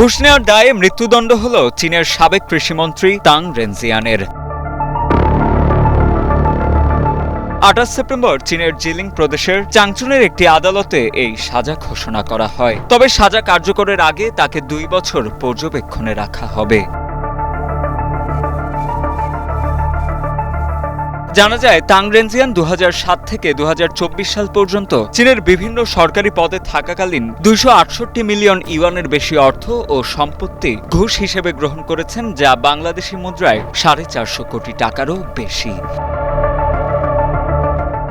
ঘুষ নেওয়ার দায়ে মৃত্যুদণ্ড হল চীনের সাবেক কৃষিমন্ত্রী তাং রেনজিয়ানের। ২৮ সেপ্টেম্বর চীনের জিলিং প্রদেশের চাংচুনের একটি আদালতে এই সাজা ঘোষণা করা হয়। তবে সাজা কার্যকরের আগে তাকে ২ বছর পর্যবেক্ষণে রাখা হবে। জানা যায়, তাং রেনজিয়ান ২০০৭ থেকে ২০২৪ সাল পর্যন্ত চীনের বিভিন্ন সরকারি পদে থাকাকালীন ২৬৮ মিলিয়ন ইউয়ানের বেশি অর্থ ও সম্পত্তি ঘুষ হিসেবে গ্রহণ করেছেন, যা বাংলাদেশি মুদ্রায় ৪৫০ কোটি টাকারও বেশি।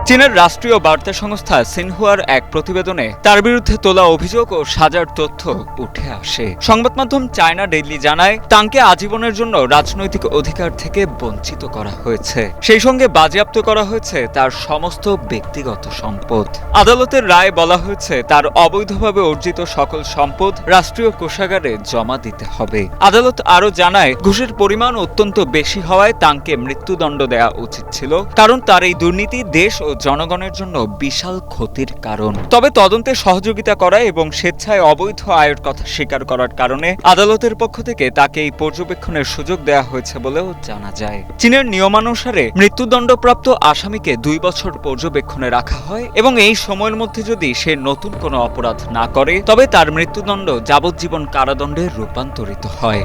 চীনের রাষ্ট্রীয় বার্তা সংস্থা সিনহুয়ার এক প্রতিবেদনে তার বিরুদ্ধে তোলা অভিযোগ ও সাজার তথ্য উঠে আসে। সংবাদ মাধ্যম চায়না ডেইলি জানায়, তাংকে আজীবনের জন্য রাজনৈতিক অধিকার থেকে বঞ্চিত করা হয়েছে। সেই সঙ্গে বাজেয়াপ্ত করা হয়েছে তার সমস্ত ব্যক্তিগত সম্পদ। আদালতের রায়ে বলা হয়েছে, তার অবৈধভাবে অর্জিত সকল সম্পদ রাষ্ট্রীয় কোষাগারে জমা দিতে হবে। আদালত আরও জানায়, ঘুষের পরিমাণ অত্যন্ত বেশি হওয়ায় তাংকে মৃত্যুদণ্ড দেওয়া উচিত ছিল, কারণ তার এই দুর্নীতি দেশ ও জনগণের জন্য বিশাল ক্ষতির কারণ। তবে তদন্তে সহযোগিতা করা এবং স্বেচ্ছায় অবৈধ আয়ের কথা স্বীকার করার কারণে আদালতের পক্ষ থেকে তাকে এই পর্যবেক্ষণের সুযোগ দেওয়া হয়েছে বলেও জানা যায়। চীনের নিয়মানুসারে মৃত্যুদণ্ডপ্রাপ্ত আসামিকে ২ বছর পর্যবেক্ষণে রাখা হয় এবং এই সময়ের মধ্যে যদি সে নতুন কোনো অপরাধ না করে, তবে তার মৃত্যুদণ্ড যাবজ্জীবন কারাদণ্ডে রূপান্তরিত হয়।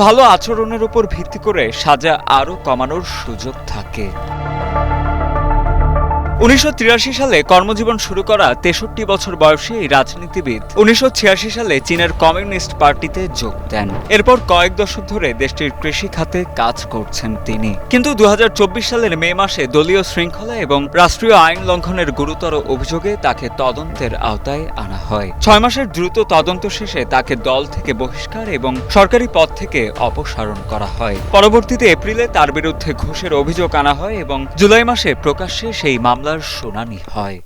ভালো আচরণের উপর ভিত্তি করে সাজা আরও কমানোর সুযোগ থাকে। ১৯৮৩ সালে কর্মজীবন শুরু করা ৬৩ বছর বয়সী এই রাজনীতিবিদ ১৯৮৬ সালে চীনের কমিউনিস্ট পার্টিতে যোগ দেন। এরপর কয়েক দশক ধরে দেশটির কৃষি খাতে কাজ করছেন তিনি। কিন্তু ২০২৪ সালের মে মাসে দলীয় শৃঙ্খলা এবং রাষ্ট্রীয় আইন লঙ্ঘনের গুরুতর অভিযোগে তাকে তদন্তের আওতায় আনা হয়। ৬ মাসের দ্রুত তদন্ত শেষে তাকে দল থেকে বহিষ্কার এবং সরকারি পদ থেকে অপসারণ করা হয়। পরবর্তীতে এপ্রিলে তার বিরুদ্ধে ঘুষের অভিযোগ আনা হয় এবং জুলাই মাসে প্রকাশ্যে সেই মামলার শুনানি হয়।